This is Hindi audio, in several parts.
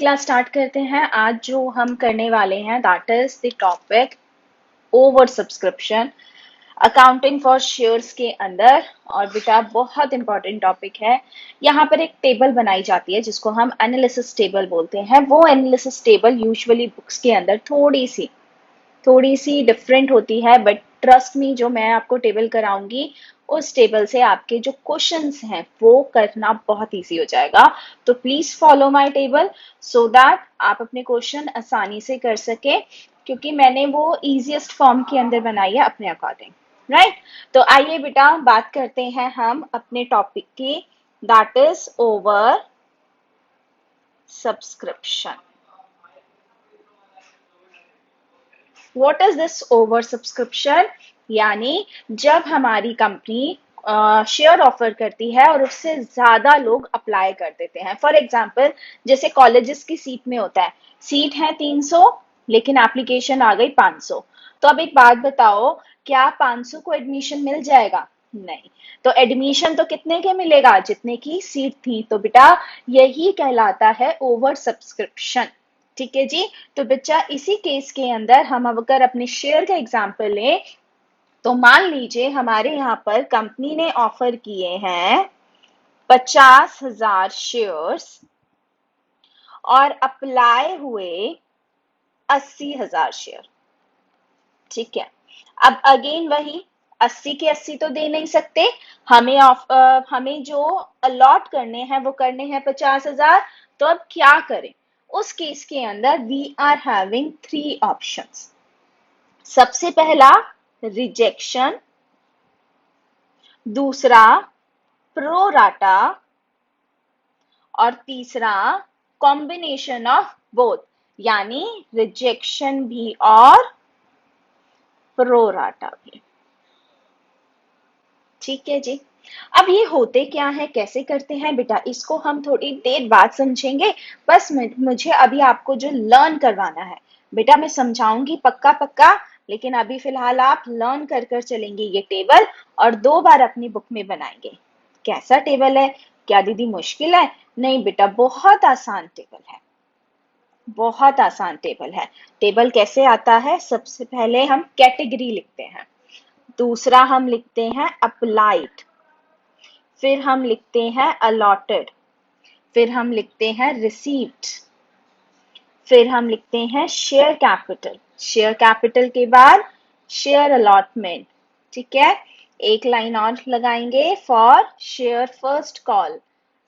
क्लास स्टार्ट करते हैं। आज जो हम करने वाले हैं that is the topic over subscription accounting for shares के अंदर। और बेटा बहुत इंपॉर्टेंट टॉपिक है। यहाँ पर एक टेबल बनाई जाती है जिसको हम एनालिसिस टेबल बोलते हैं। वो एनालिसिस टेबल यूजुअली बुक्स के अंदर थोड़ी सी डिफरेंट होती है, बट ट्रस्ट मी जो मैं आपको टेबल कराऊंगी उस टेबल से आपके जो क्वेश्चंस हैं वो करना बहुत इजी हो जाएगा। तो please follow my table so that आप अपने क्वेश्चन आसानी से कर सके, क्योंकि मैंने वो इजीएस्ट फॉर्म के अंदर बनाई है अपने अकॉर्डिंग, राइट। तो आइए बेटा बात करते हैं हम अपने टॉपिक की, that is over subscription. What is this over subscription? यानी जब हमारी कंपनी शेयर ऑफर करती है और उससे ज्यादा लोग अप्लाई कर देते हैं। फॉर एग्जाम्पल जैसे कॉलेजेस की सीट में होता है, सीट है 300 लेकिन एप्लीकेशन आ गई 500। तो अब एक बात बताओ, क्या 500 को एडमिशन मिल जाएगा? नहीं। तो एडमिशन तो कितने के मिलेगा? जितने की सीट थी। तो बेटा यही कहलाता है ओवर सब्सक्रिप्शन। ठीक है जी। तो बच्चा इसी केस के अंदर हम अगर अपने शेयर का एग्जांपल लें, तो मान लीजिए हमारे यहाँ पर कंपनी ने ऑफर किए हैं 50,000 शेयर्स और अप्लाई हुए 80,000 शेयर। ठीक है। अब अगेन वही 80 के 80 तो दे नहीं सकते, हमें जो अलॉट करने हैं वो करने हैं 50,000। तो अब क्या करें? उस केस के अंदर वी आर हैविंग 3 ऑप्शंस। सबसे पहला रिजेक्शन, दूसरा प्रोराटा और तीसरा कॉम्बिनेशन ऑफ बोथ, यानी रिजेक्शन भी और प्रोराटा भी। ठीक है जी। अब ये होते क्या है, कैसे करते हैं बेटा, इसको हम थोड़ी देर बाद समझेंगे। बस मुझे अभी आपको जो लर्न करवाना है बेटा, मैं समझाऊंगी पक्का पक्का, लेकिन अभी फिलहाल आप लर्न कर कर चलेंगे ये टेबल और 2 बार अपनी बुक में बनाएंगे। कैसा टेबल है? क्या दीदी मुश्किल है? नहीं बेटा, बहुत आसान टेबल है, बहुत आसान टेबल है। टेबल कैसे आता है? सबसे पहले हम कैटेगरी लिखते हैं, दूसरा हम लिखते हैं अप्लाइड, फिर हम लिखते हैं अलॉटेड, फिर हम लिखते हैं रिसीव्ड, फिर हम लिखते हैं शेयर कैपिटल, शेयर कैपिटल के बाद शेयर अलॉटमेंट। ठीक है। एक लाइन और लगाएंगे for share first call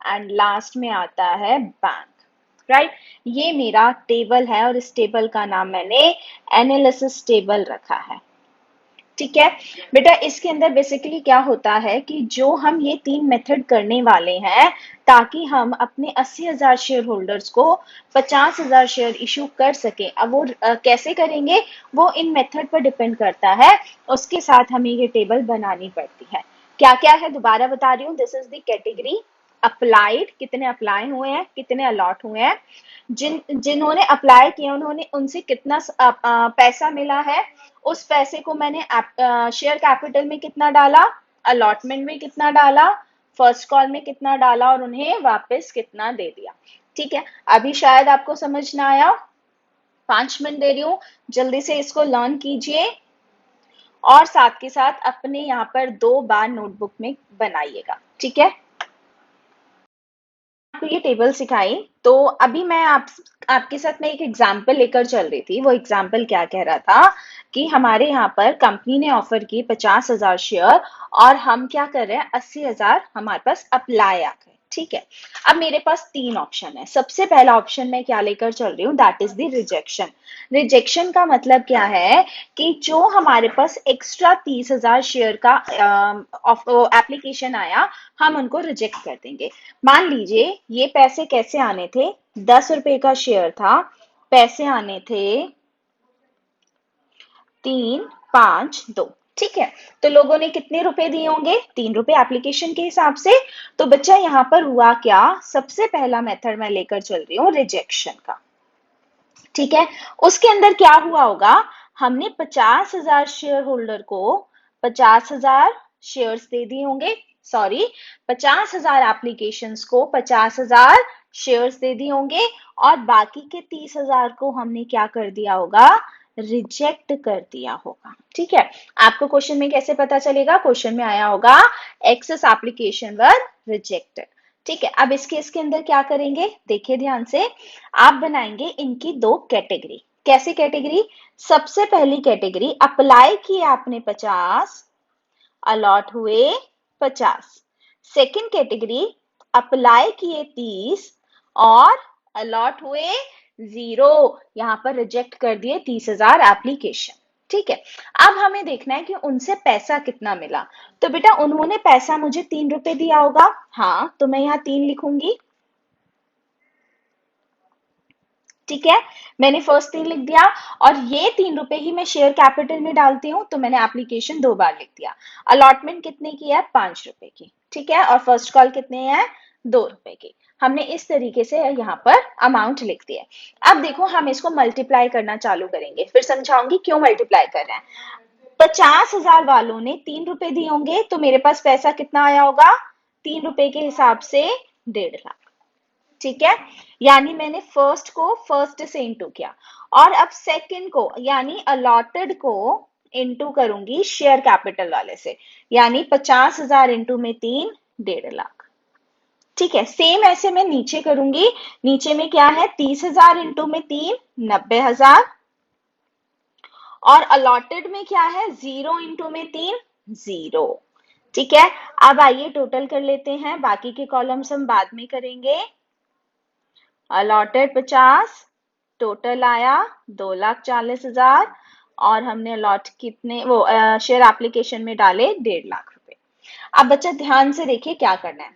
and last में आता है बैंक, राइट। ये मेरा टेबल है और इस टेबल का नाम मैंने एनालिसिस टेबल रखा है। ठीक है बेटा, इसके अंदर बेसिकली क्या होता है कि जो हम ये 3 मेथड करने वाले हैं ताकि हम अपने 80,000 शेयर होल्डर्स को 50,000 शेयर इशू कर सके। अब वो कैसे करेंगे वो इन मेथड पर डिपेंड करता है, उसके साथ हमें ये टेबल बनानी पड़ती है। क्या क्या है दोबारा बता रही हूँ। This is the category applied, कितने अप्लाई हुए हैं, कितने अलॉट हुए हैं, जिन्होंने अप्लाई किया उन्होंने उनसे कितना पैसा मिला है, उस पैसे को मैंने शेयर कैपिटल में कितना डाला, अलॉटमेंट में कितना डाला, फर्स्ट कॉल में कितना डाला और उन्हें वापस कितना दे दिया। ठीक है। अभी शायद आपको समझ ना आया, 5 मिनट दे रही हूँ, जल्दी से इसको लर्न कीजिए और साथ के साथ अपने यहाँ पर 2 बार नोटबुक में बनाइएगा। ठीक है। आपको ये टेबल सिखाई, तो अभी मैं आपके साथ में एक एग्जाम्पल लेकर चल रही थी। वो एग्जाम्पल क्या कह रहा था कि हमारे यहाँ पर कंपनी ने ऑफर की 50,000 शेयर और हम क्या कर रहे हैं, 80,000 हमारे पास अप्लाई आ गए। ठीक है। अब मेरे पास 3 ऑप्शन है। सबसे पहला ऑप्शन मैं क्या लेकर चल रही हूँ, that is the rejection. Rejection का मतलब क्या है कि जो हमारे पास एक्स्ट्रा 30,000 शेयर का एप्लीकेशन आया, हम उनको रिजेक्ट कर देंगे। मान लीजिए ये पैसे कैसे आने थे, 10 रुपए का शेयर था, पैसे आने थे 3, 5, 2। ठीक है। तो लोगों ने कितने रुपए दिए होंगे? 3 रुपए एप्लीकेशन के हिसाब से। तो बच्चा यहाँ पर हुआ क्या, सबसे पहला मेथड मैं लेकर चल रही हूँ रिजेक्शन का। ठीक है। उसके अंदर क्या हुआ होगा, हमने 50,000 शेयर होल्डर को 50,000 शेयर्स दे दिए होंगे, सॉरी 50,000 एप्लीकेशंस को 50,000 शेयर्स दे दिए होंगे और बाकी के 30,000 को हमने क्या कर दिया होगा, रिजेक्ट कर दिया होगा। ठीक है, आपको क्वेश्चन में कैसे पता चलेगा, क्वेश्चन में आया होगा एक्सेस एप्लीकेशन वर रिजेक्टेड। ठीक है, अब इसके अंदर क्या करेंगे, देखिए ध्यान से, आप बनाएंगे इनकी दो कैटेगरी। कैसे कैटेगरी, सबसे पहली कैटेगरी, अप्लाई किए आपने 50, अलॉट हुए 50। सेकंड कैटेगरी, अप्लाई किए 30 और अलॉट हुए 0, यहां पर रिजेक्ट कर दिए 30,000 एप्लीकेशन। ठीक है, अब हमें देखना है कि उनसे पैसा कितना मिला। तो बेटा उन्होंने पैसा मुझे 3 रुपए दिया होगा, हाँ, तो मैं यहाँ 3 लिखूंगी। ठीक है, मैंने फर्स्ट 3 लिख दिया और ये 3 रुपए ही मैं शेयर कैपिटल में डालती हूँ, तो मैंने एप्लीकेशन 2 बार लिख दिया। अलॉटमेंट कितने की है, 5 रुपए की। ठीक है, और फर्स्ट कॉल कितने हैं, 2 रुपए की। हमने इस तरीके से यहाँ पर अमाउंट लिख दिया। अब देखो हम इसको मल्टीप्लाई करना चालू करेंगे, फिर समझाऊंगी क्यों मल्टीप्लाई कर रहे हैं। 50,000 वालों ने 3 रुपए दिए होंगे, तो मेरे पास पैसा कितना आया होगा, 3 रुपए के हिसाब से 1.5 लाख। ठीक है, यानी मैंने फर्स्ट को फर्स्ट से इंटू किया और अब सेकंड को यानी अलॉटेड को इंटू करूंगी शेयर कैपिटल वाले से, यानी 50,000 इंटू में 3, 1.5 लाख। ठीक है, सेम ऐसे मैं नीचे करूंगी, नीचे में क्या है, 30,000 इंटू में 3, 90,000 और अलॉटेड में क्या है, 0 इंटू में 3, 0। ठीक है, अब आइए टोटल कर लेते हैं, बाकी के कॉलम्स हम बाद में करेंगे। अलॉटेड 50, टोटल आया 2,40,000 और हमने अलॉट कितने वो शेयर एप्लीकेशन में डाले 1.5 लाख रुपए। अब बच्चा ध्यान से देखिए क्या करना है,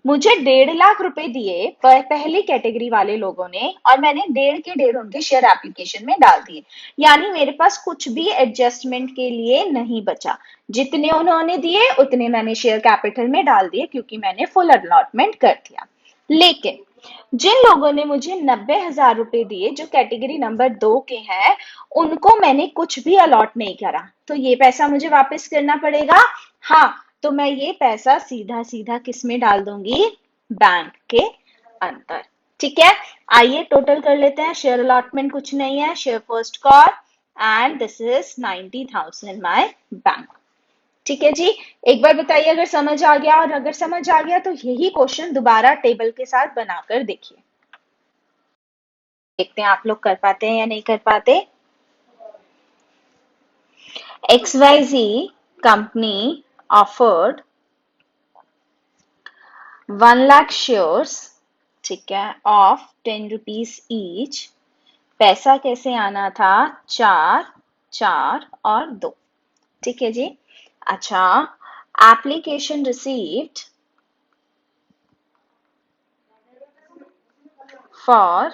मुझे 1.5 लाख रुपए दिए पहली कैटेगरी वाले लोगों ने और मैंने 1.5 के 1.5 उनके शेयर एप्लीकेशन में डाल दिए, यानी मेरे पास कुछ भी एडजस्टमेंट के लिए नहीं बचा। जितने उन्होंने दिए उतने मैंने शेयर कैपिटल में डाल दिए क्योंकि मैंने फुल अलॉटमेंट कर दिया। लेकिन जिन लोगों ने मुझे 90,000 रुपए दिए जो कैटेगरी नंबर 2 के हैं, उनको मैंने कुछ भी अलॉट नहीं करा, तो ये पैसा मुझे वापस करना पड़ेगा। हाँ, तो मैं ये पैसा सीधा सीधा किस में डाल दूंगी, बैंक के अंदर। ठीक है, आइए टोटल कर लेते हैं। शेयर अलॉटमेंट कुछ नहीं है, share first call and this is 90,000 in my bank. ठीक है जी, एक बार बताइए अगर समझ आ गया, और अगर समझ आ गया तो यही क्वेश्चन दोबारा टेबल के साथ बनाकर देखिए, देखते हैं आप लोग कर पाते हैं या नहीं कर पाते। XYZ company offered 1 lakh shares, ठीक है, ऑफ 10 रुपीज ईच। पैसा कैसे आना था, 4, 4 और 2। ठीक है जी, अच्छा, application received for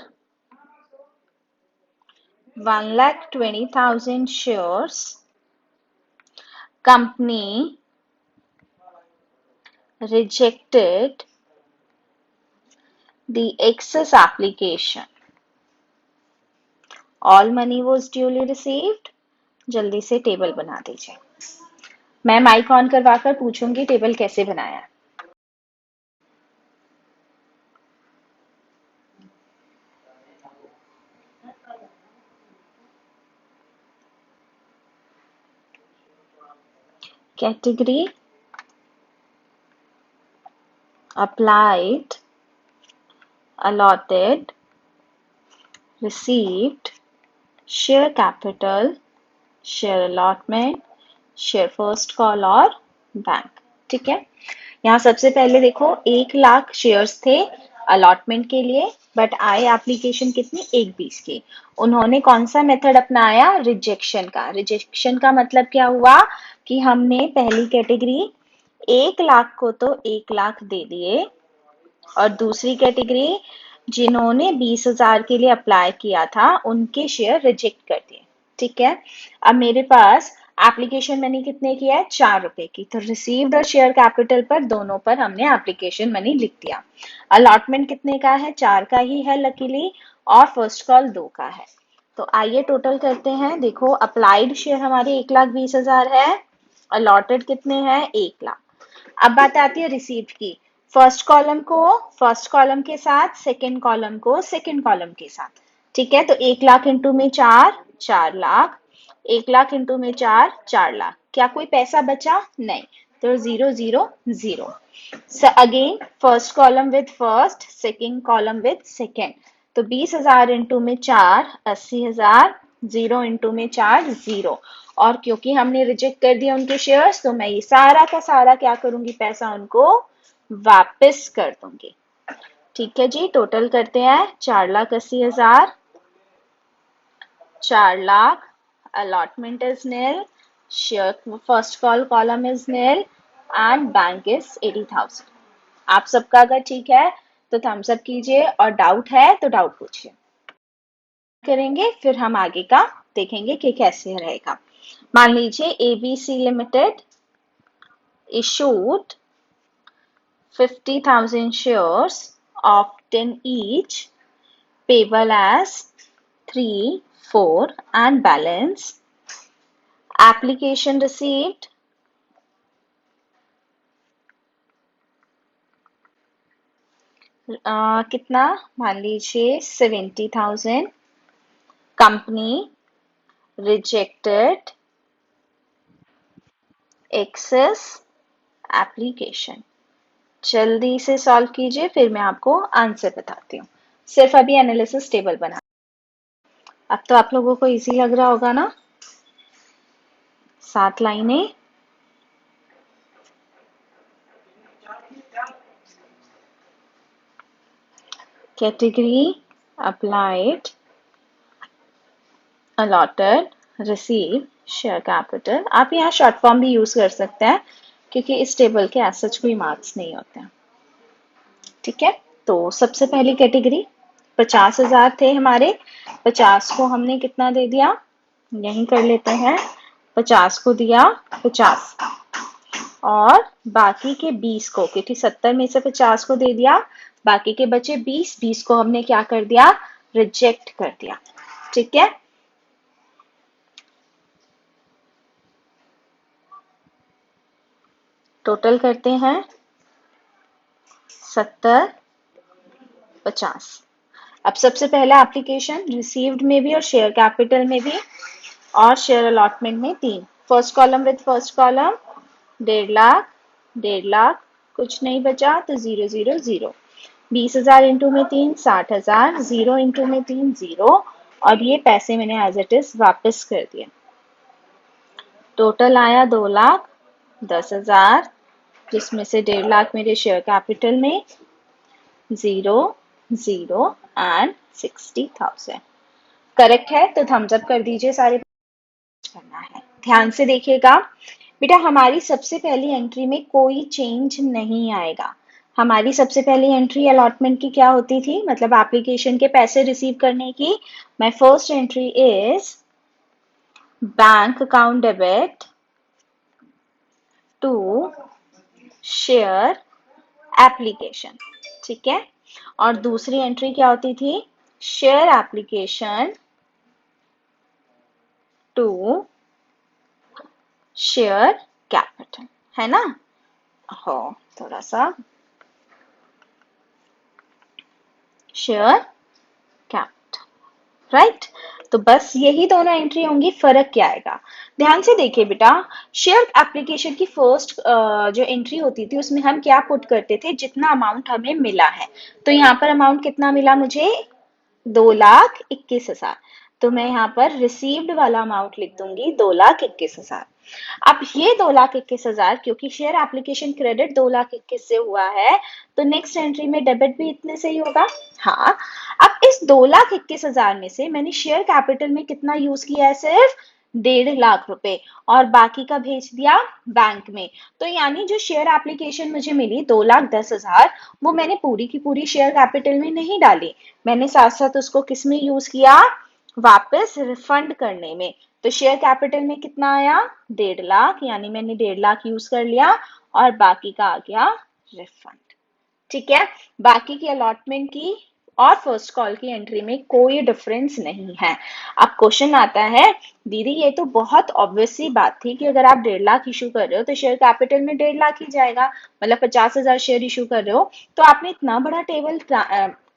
1,20,000 shares, company rejected the excess application, all money was duly received। जल्दी से टेबल बना दीजिए, मैं माइक ऑन करवाकर पूछूंगी टेबल कैसे बनाया है। Category, applied, allotted, received, share capital, share allotment, share first call और बैंक। ठीक है, यहाँ सबसे पहले देखो 1 लाख शेयर्स थे अलॉटमेंट के लिए, बट आए एप्लीकेशन कितनी, 1/20 की। उन्होंने कौन सा मेथड अपनाया, रिजेक्शन का। रिजेक्शन का मतलब क्या हुआ कि हमने पहली कैटेगरी 1 लाख को तो 1 लाख दे दिए और दूसरी कैटेगरी जिन्होंने 20,000 के लिए अप्लाई किया था उनके शेयर रिजेक्ट कर दिए। ठीक है, अब मेरे पास एप्लीकेशन मनी कितने की है, 4 रुपए की, तो रिसीव्ड और शेयर कैपिटल पर दोनों पर हमने एप्लीकेशन मनी लिख दिया। अलॉटमेंट कितने का है, 4 का ही है लकीली, और फर्स्ट कॉल 2 का है। तो आइए टोटल करते हैं। देखो अप्लाइड शेयर हमारे 1,20,000 है, अलॉटेड कितने हैं, 1 लाख। अब बात आती है रिसीव्ड की। फर्स्ट कॉलम को फर्स्ट कॉलम के साथ, सेकंड कॉलम को सेकंड कॉलम के साथ। ठीक है, तो 1 लाख इंटू में 4 लाख, 1 लाख इंटू में 4 लाख। क्या कोई पैसा बचा? नहीं, तो 0 0 0। Again first column with first, second column with second, तो 20,000 इंटू में 4 80,000, 0 इंटू में 4 0। और क्योंकि हमने रिजेक्ट कर दिया उनके शेयर्स, तो मैं ये सारा का सारा क्या करूंगी, पैसा उनको वापस कर दूंगी। ठीक है जी, टोटल करते हैं। 4,80,000, 4 lakh, allotment is nil, share first call column is nil, and bank is 80,000। आप सबका अगर ठीक है तो थम्स अप कीजिए, और डाउट है तो डाउट पूछिए। करेंगे फिर हम आगे का देखेंगे कि कैसे रहेगा। मान लीजिए ABC limited issued 50,000 shares of 10 each, payable as 3, 4 and balance. Application received कितना, मान लीजिए 70,000। Company rejected excess application. जल्दी से सॉल्व कीजिए, फिर मैं आपको आंसर बताती हूँ। सिर्फ अभी एनालिसिस टेबल बना। अब तो आप लोगों को इजी लग रहा होगा ना, 7 लाइनें। Category, applied, allotted, receive, share capital. आप यहाँ शॉर्ट फॉर्म भी यूज कर सकते हैं, क्योंकि इस टेबल के एज सच कोई मार्क्स नहीं होते हैं। ठीक है, तो सबसे पहली कैटेगरी 50,000 थे हमारे, 50 को हमने कितना दे दिया, यहीं कर लेते हैं। 50 को दिया 50, और बाकी के 20 को, क्योंकि 70 में से 50 को दे दिया, बाकी के बचे 20 को हमने क्या कर दिया, रिजेक्ट कर दिया। ठीक है, टोटल करते हैं 70 50। अब सबसे पहला एप्लीकेशन रिसीव्ड में भी और शेयर कैपिटल में भी और शेयर अलॉटमेंट में 3। First column with first column, 1.5 lakh, 1.5 lakh, कुछ नहीं बचा तो 0 0 0। 20,000 इंटू में 3 60,000, 0 इंटू में 3 0, और ये पैसे मैंने एज इट इज वापस कर दिए। टोटल आया 2,10,000, जिसमें से 1.5 लाख मेरे शेयर कैपिटल में, 0 0 एंड 60,000। करेक्ट है तो थम्स अप कर दीजिए। सारे करना है, ध्यान से देखिएगा बेटा। हमारी सबसे पहली एंट्री में कोई चेंज नहीं आएगा। हमारी सबसे पहली एंट्री अलॉटमेंट की क्या होती थी, मतलब एप्लीकेशन के पैसे रिसीव करने की। My first entry is bank account debit to share application. ठीक है, और दूसरी एंट्री क्या होती थी, share application to share capital, है ना। हो थोड़ा सा शेयर कैपिटल, राइट। तो बस यही दोनों एंट्री होंगी, फर्क क्या आएगा, ध्यान से देखिए बेटा। शेयर एप्लीकेशन की फर्स्ट जो एंट्री होती थी उसमें हम क्या पुट करते थे, जितना अमाउंट हमें मिला है। तो यहाँ पर अमाउंट कितना मिला मुझे, 2,21,000। तो मैं यहाँ पर रिसीव्ड वाला अमाउंट लिख दूंगी 2,21,000। अब ये 2,21,000 क्योंकि शेयर एप्लीकेशन क्रेडिट 2,21,000 से हुआ है, तो नेक्स्ट एंट्री में डेबिट भी इतने से ही होगा। हाँ, अब इस 2,21,000 में से मैंने शेयर कैपिटल में कितना यूज किया है, सिर्फ 1.5 लाख रुपए, और बाकी का भेज दिया बैंक में। तो यानी जो शेयर एप्लीकेशन मुझे मिली 2,10,000, वो मैंने पूरी की पूरी शेयर कैपिटल में नहीं डाली, मैंने साथ साथ उसको किस में यूज किया, वापस रिफंड करने में। तो शेयर कैपिटल में कितना आया, 1.5 लाख, यानी मैंने 1.5 लाख यूज कर लिया, और बाकी का आ गया रिफंड। ठीक है, बाकी की अलॉटमेंट की और फर्स्ट कॉल की एंट्री में कोई डिफरेंस नहीं है। अब क्वेश्चन आता है, दीदी ये तो बहुत ऑब्वियस सी बात थी कि अगर आप 1.5 लाख इशू कर रहे हो तो शेयर कैपिटल में 1.5 लाख ही जाएगा, मतलब 50,000 शेयर इशू कर रहे हो, तो आपने इतना बड़ा टेबल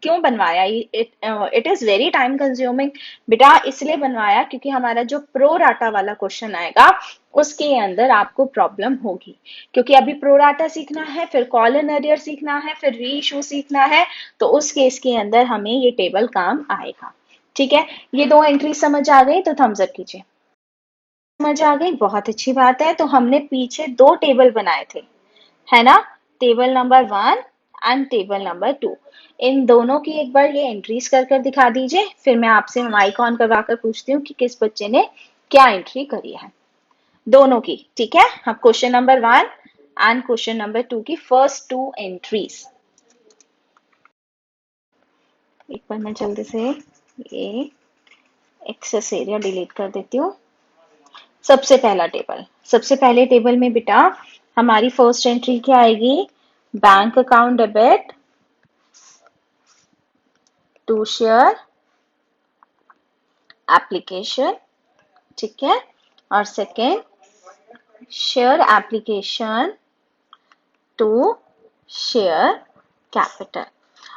क्यों बनवाया? It is very time consuming. बेटा इसलिए बनवाया क्योंकि हमारा जो प्रो राटा वाला क्वेश्चन आएगा उसके अंदर आपको प्रॉब्लम होगी, क्योंकि अभी प्रो राटा सीखना है, फिर कॉल इन अरियर सीखना है, फिर री इशू सीखना है, तो उस केस के अंदर हमें ये टेबल काम आएगा। ठीक है, ये 2 एंट्री समझ आ गई तो थम्स अप कीजिए। समझ आ गई, बहुत अच्छी बात है। तो हमने पीछे 2 टेबल बनाए थे, है ना, table number 1 and table number 2। इन दोनों की एक बार ये एंट्रीज कर दिखा दीजिए, फिर मैं आपसे माइक ऑन करवा कर पूछती हूँ कि किस बच्चे ने क्या एंट्री करी है, दोनों की। ठीक है, अब question number 1 and question number 2 की फर्स्ट 2 एंट्रीज। एक बार मैं जल्दी से ये एक्सेस एरिया डिलीट कर देती हूँ। सबसे पहला टेबल, सबसे पहले टेबल में बेटा हमारी फर्स्ट एंट्री क्या आएगी? Bank account debit to share application, ठीक है, और second share application to share capital.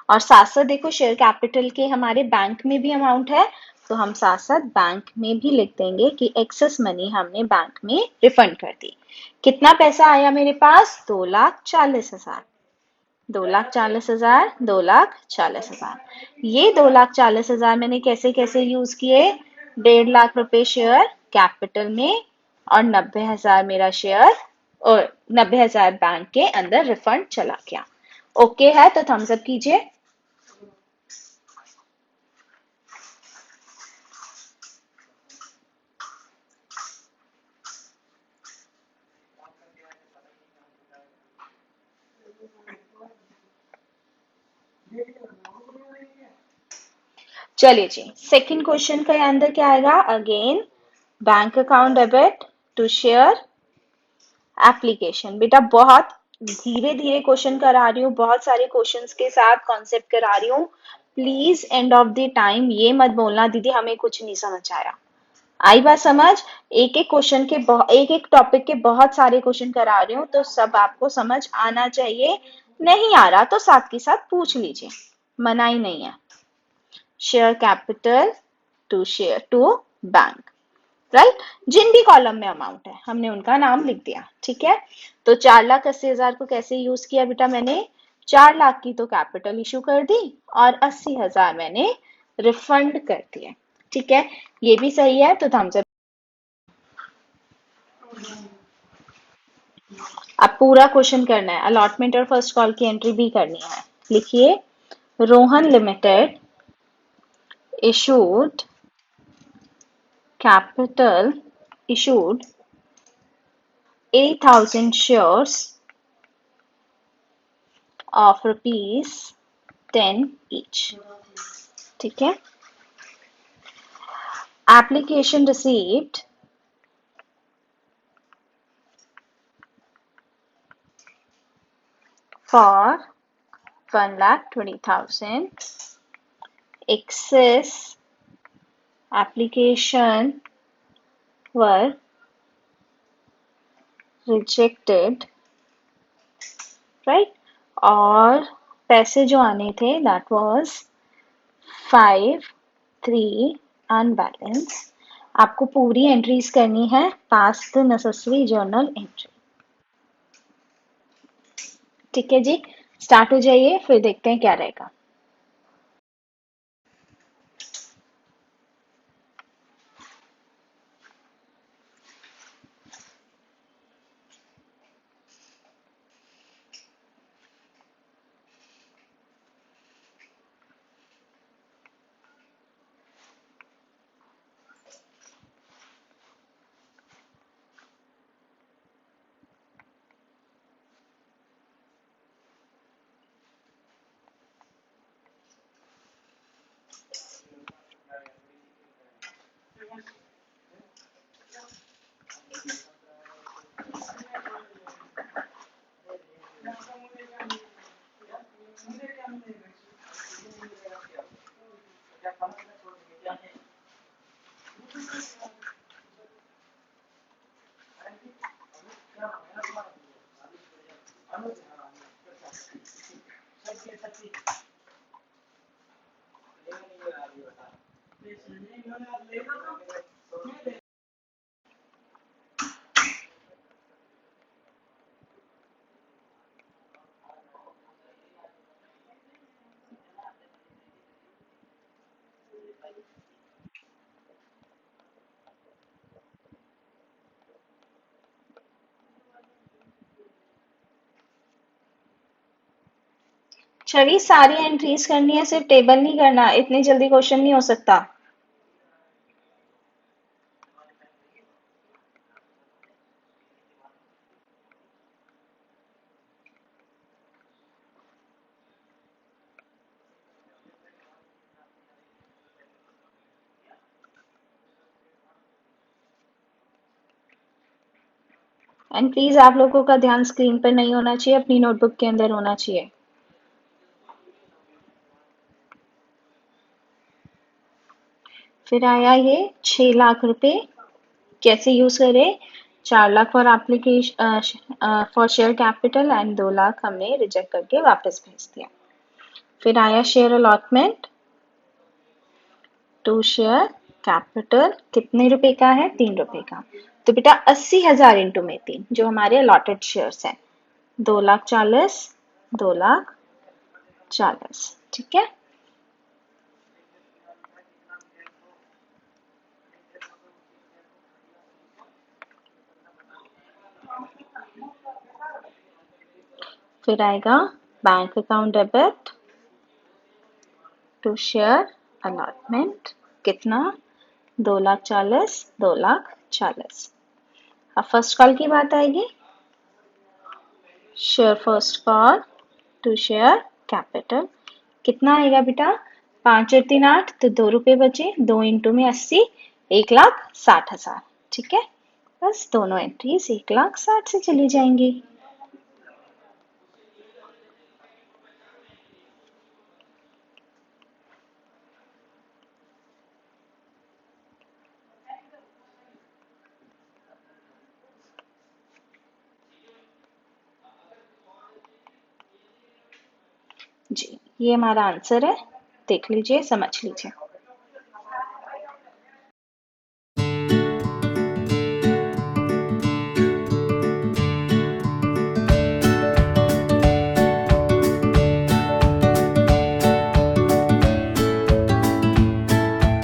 और साथ साथ देखो शेयर कैपिटल के हमारे बैंक में भी अमाउंट है, तो हम साथ साथ बैंक में भी लिख देंगे कि एक्सेस मनी हमने बैंक में रिफंड कर दी। कितना पैसा आया मेरे पास? 2,40,000। 2,40,000, 2,40,000। ये 2,40,000 मैंने कैसे कैसे यूज किए? 1.5 लाख रुपए शेयर कैपिटल में, और 90,000 मेरा शेयर और 90,000 बैंक के अंदर रिफंड चला गया। ओके है तो थम्स अप कीजिए। चलिए जी, सेकंड क्वेश्चन के अंदर क्या आएगा? Again bank account debit to share application. बेटा बहुत धीरे धीरे क्वेश्चन करा रही हूँ, बहुत सारे क्वेश्चंस के साथ कॉन्सेप्ट करा रही हूँ। Please end of the time ये मत बोलना दीदी हमें कुछ नहीं समझ आया। आई बात समझ? एक एक क्वेश्चन के एक एक टॉपिक के बहुत सारे क्वेश्चन करा रही हूँ, तो सब आपको समझ आना चाहिए। नहीं आ रहा तो साथ के साथ पूछ लीजिए, मना ही नहीं है। Share capital to bank, right. जिन भी कॉलम में अमाउंट है हमने उनका नाम लिख दिया। ठीक है, तो 4,80,000 को कैसे यूज किया बेटा? मैंने 4 लाख की तो कैपिटल इशू कर दी और 80,000 मैंने रिफंड कर दिए। ठीक है, ये भी सही है तो थम्स अप। अब पूरा क्वेश्चन करना है, अलॉटमेंट और फर्स्ट कॉल की एंट्री भी करनी है। लिखिए, Rohan limited issued capital issued 8,000 shares of rupees 10 each. ठीक है, application received for 1,20,000, excess application were rejected, right? और पैसे जो आने थे that was 5, 3 unbalance। आपको पूरी एंट्रीज करनी है, पास द नेसेसरी जर्नल एंट्री। ठीक है जी, स्टार्ट हो जाइए, फिर देखते हैं क्या रहेगा। चलिए, सारी एंट्रीज करनी है, सिर्फ टेबल नहीं करना, इतनी जल्दी क्वेश्चन नहीं हो सकता। एंड प्लीज आप लोगों का ध्यान स्क्रीन पर नहीं होना चाहिए, अपनी नोटबुक के अंदर होना चाहिए। फिर आया ये 6 लाख रुपए, कैसे यूज करें? 4 lakh for application for share capital and 2 lakh हमने रिजेक्ट करके वापस भेज दिया। फिर आया share allotment to share capital, कितने रुपए का है? 3 रुपए का। तो बेटा 80,000 इंटू में 3, जो हमारे अलॉटेड शेयर्स हैं, 2,40,000, 2,40,000, ठीक है। फिर आएगा bank account debit to share allotment, कितना? 2,40,000, 2,40,000। अब फर्स्ट कॉल की बात आएगी, share first call to share capital, कितना आएगा बेटा? 5 और 3 8, तो 2 रुपए बचे, 2 इंटू में 80, 1,60,000, ठीक है। बस दोनों एंट्रीज 1,60,000 से चली जाएंगी। जी, ये हमारा आंसर है, देख लीजिए, समझ लीजिए।